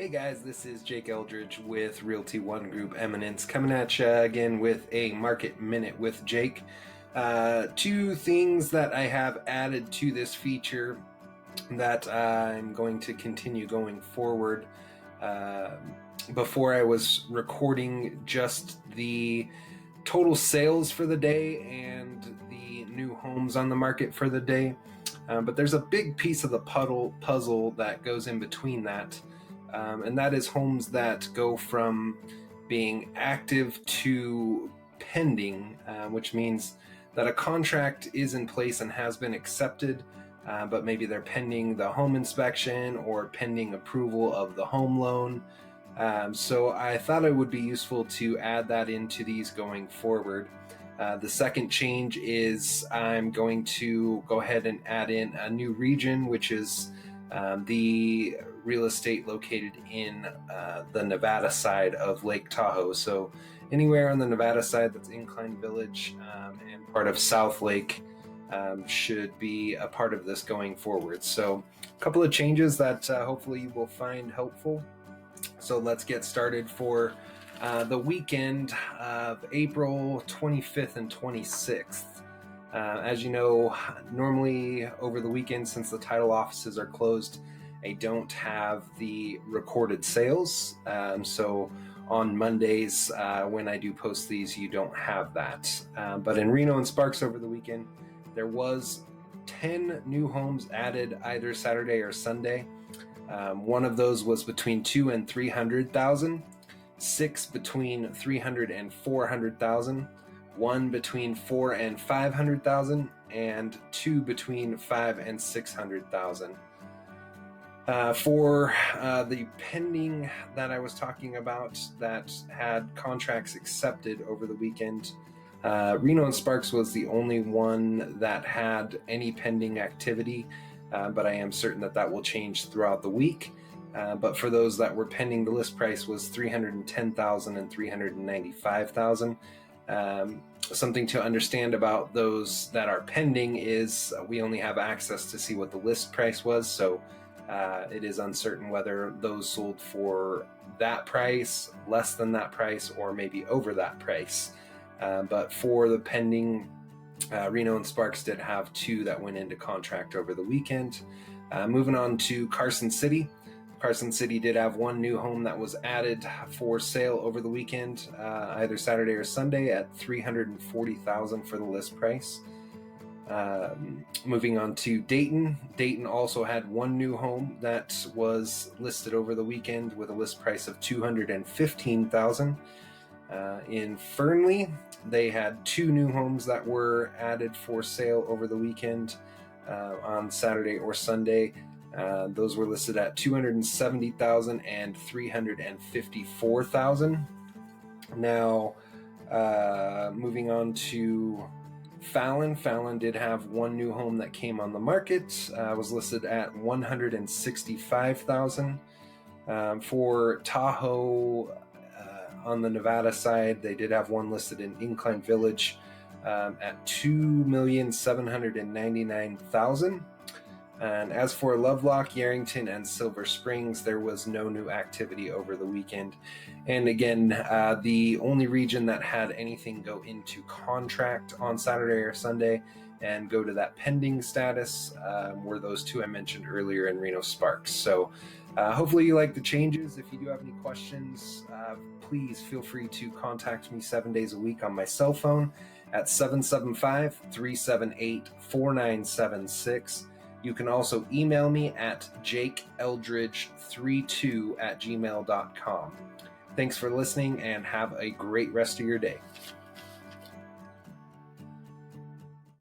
Hey guys, this is Jake Eldridge with Realty One Group Eminence coming at you again with a Market Minute with Jake. Two things that I have added to this feature that I'm going to continue going forward. Before I was recording just the total sales for the day and the new homes on the market for the day. But there's a big piece of the puzzle that goes in between that. And that is homes that go from being active to pending, which means that a contract is in place and has been accepted, but maybe they're pending the home inspection or pending approval of the home loan. So I thought it would be useful to add that into these going forward. The second change is I'm going to go ahead and add in a new region, which is the real estate located in the Nevada side of Lake Tahoe. So anywhere on the Nevada side that's Incline Village and part of South Lake should be a part of this going forward. So a couple of changes that hopefully you will find helpful. So let's get started for the weekend of April 25th and 26th. As you know, normally over the weekend, since the title offices are closed, I don't have the recorded sales. So on Mondays, when I do post these, you don't have that. But in Reno and Sparks over the weekend, there was 10 new homes added either Saturday or Sunday. One of those was between 200,000 and 300,000, 6 between 300,000 and 400,000, 1 between 400,000 and 500,000, and 2 between 500,000 and 600,000. For the pending that I was talking about that had contracts accepted over the weekend, Reno and Sparks was the only one that had any pending activity, but I am certain that that will change throughout the week. But for those that were pending, the list price was $310,000 and $395,000. Something to understand about those that are pending is we only have access to see what the list price was, so it is uncertain whether those sold for that price, less than that price, or maybe over that price. But for the pending, Reno and Sparks did have 2 that went into contract over the weekend. Moving on to Carson City. Carson City did have 1 new home that was added for sale over the weekend, either Saturday or Sunday at $340,000 for the list price. Moving on to Dayton. Dayton also had 1 new home that was listed over the weekend with a list price of $215,000. In Fernley, they had 2 new homes that were added for sale over the weekend on Saturday or Sunday. Those were listed at $270,000 and $354,000. Now, moving on to Fallon. Fallon did have 1 new home that came on the market. Was listed at $165,000. For Tahoe, on the Nevada side, they did have 1 listed in Incline Village at $2,799,000. And as for Lovelock, Yerington, and Silver Springs, there was no new activity over the weekend. And again, the only region that had anything go into contract on Saturday or Sunday and go to that pending status were those 2 I mentioned earlier in Reno Sparks. So hopefully you like the changes. If you do have any questions, please feel free to contact me 7 days a week on my cell phone at 775-378-4976. You can also email me at jakeeldridge32@gmail.com. Thanks for listening and have a great rest of your day.